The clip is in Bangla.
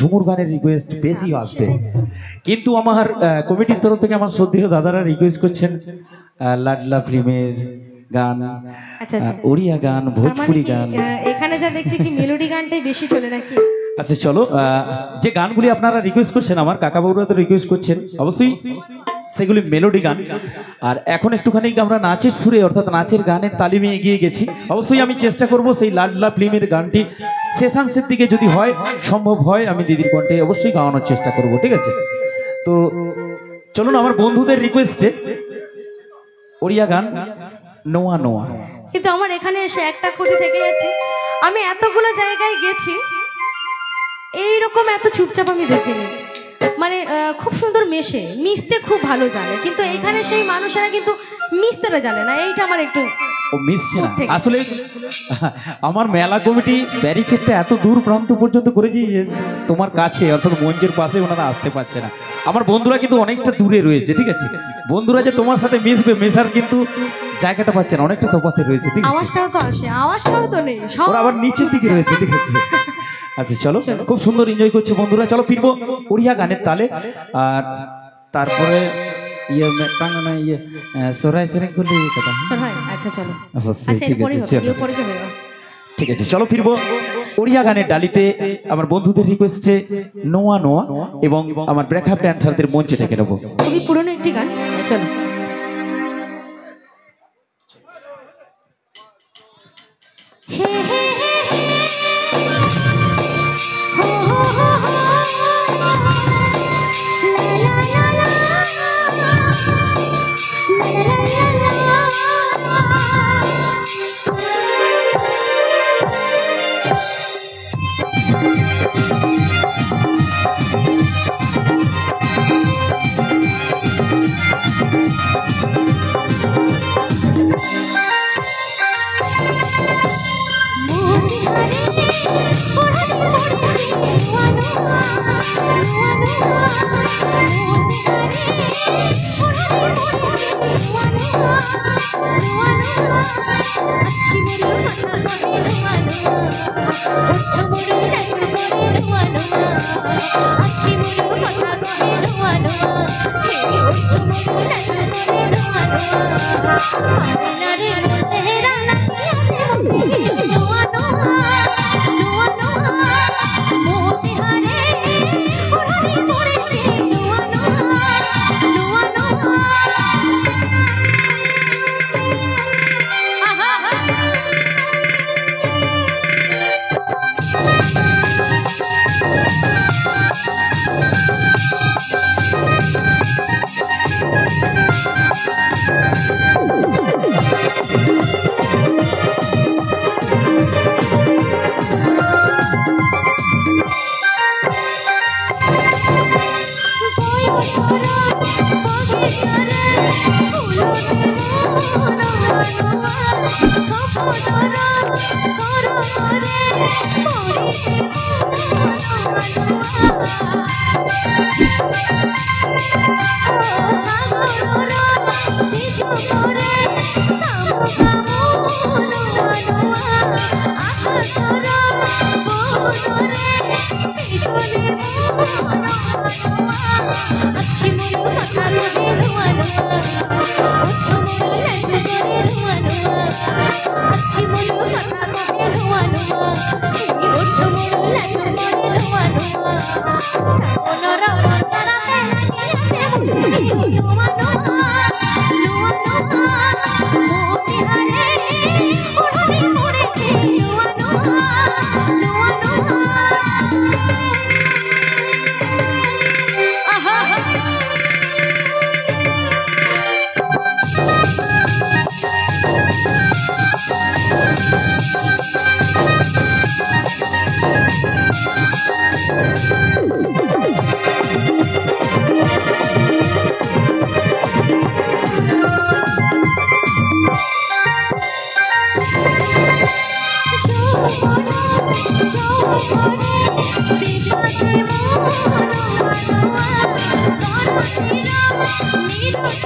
ঝুমুর গানের রিকোয়েস্ট বেশি আসবে, কিন্তু আমার কমিটির তরফ থেকে আমার শ্রদ্ধেয় দাদারা রিকোয়েস্ট করছেন লাডলা ফিল্মের গান, ওড়িয়া গান, ভোজপুরি গান। এখানে যা দেখছি কি মেলোডি গানটাই বেশি চলে নাকি? আচ্ছা চলো, যে গানগুলি আপনারা রিকোয়েস্ট করছেন, আমার কাকা বাবুরা তো রিকোয়েস্ট করছেন, অবশ্যই সেগুলি মেলোডি গান। আর এখন একটুখানি আমরা নাচের সুরে অর্থাৎ নাচের গানের তালিমে এগিয়ে গেছি। অবশ্যই আমি চেষ্টা করব সেই লাডলা ফিল্মের গানটি শেষাংশের দিকে যদি হয়, সম্ভব হয়, আমি দিদির কণ্ঠে অবশ্যই গাওয়ানোর চেষ্টা করব, ঠিক আছে? তো চলুন আমার বন্ধুদের রিকোয়েস্টে ওড়িয়া গান নোয়া নোয়া। কিন্তু আমার এখানে এসে একটা ক্ষতি থেকে যাচ্ছে, আমি এতগুলো জায়গায় গেছি, এইরকম এত চুপচাপ আমি দেখিনি। মানে খুব সুন্দর মেশে, মিশতে খুব ভালো জানে, কিন্তু এখানে সেই মানুষেরা কিন্তু মিশতেটা জানে না, এইটা আমার একটু মিশছে না। আসলে আমার মেলা কমিটি ব্যারিকেডটা এত দূর প্রান্ত পর্যন্ত করেছি যে তোমার কাছে অর্থাৎ মঞ্চের পাশে ওনারা আসতে পারছে না। আমার বন্ধুরা কিন্তু অনেকটা দূরে রয়েছে, ঠিক আছে? বন্ধুরা যে তোমার সাথে মিশবে, মেশার কিন্তু জায়গাটা পাচ্ছে না, অনেকটা তফাতে রয়েছে, ঠিক আছে? আওয়াজটাও তো আসে, আওয়াজটাও তো নেই, ওরা আবার নিচের দিকে রয়েছে, ঠিক আছে? আচ্ছা চলো, খুব সুন্দর এনজয় করছে বন্ধুরা। চলো ফিরবো ওড়িয়া গানের তালে, আর তারপরে ঠিক আছে চলো ফিরবো ওড়িয়া গানের ডালিতে। আমার বন্ধুদের রিকোয়েস্টে নোয়া নোয়া এবং আমার ব্রেকআপ ড্যান্সারদের মঞ্চে থেকে নেবো। খুবই পুরনো একটি গান, চলো। No,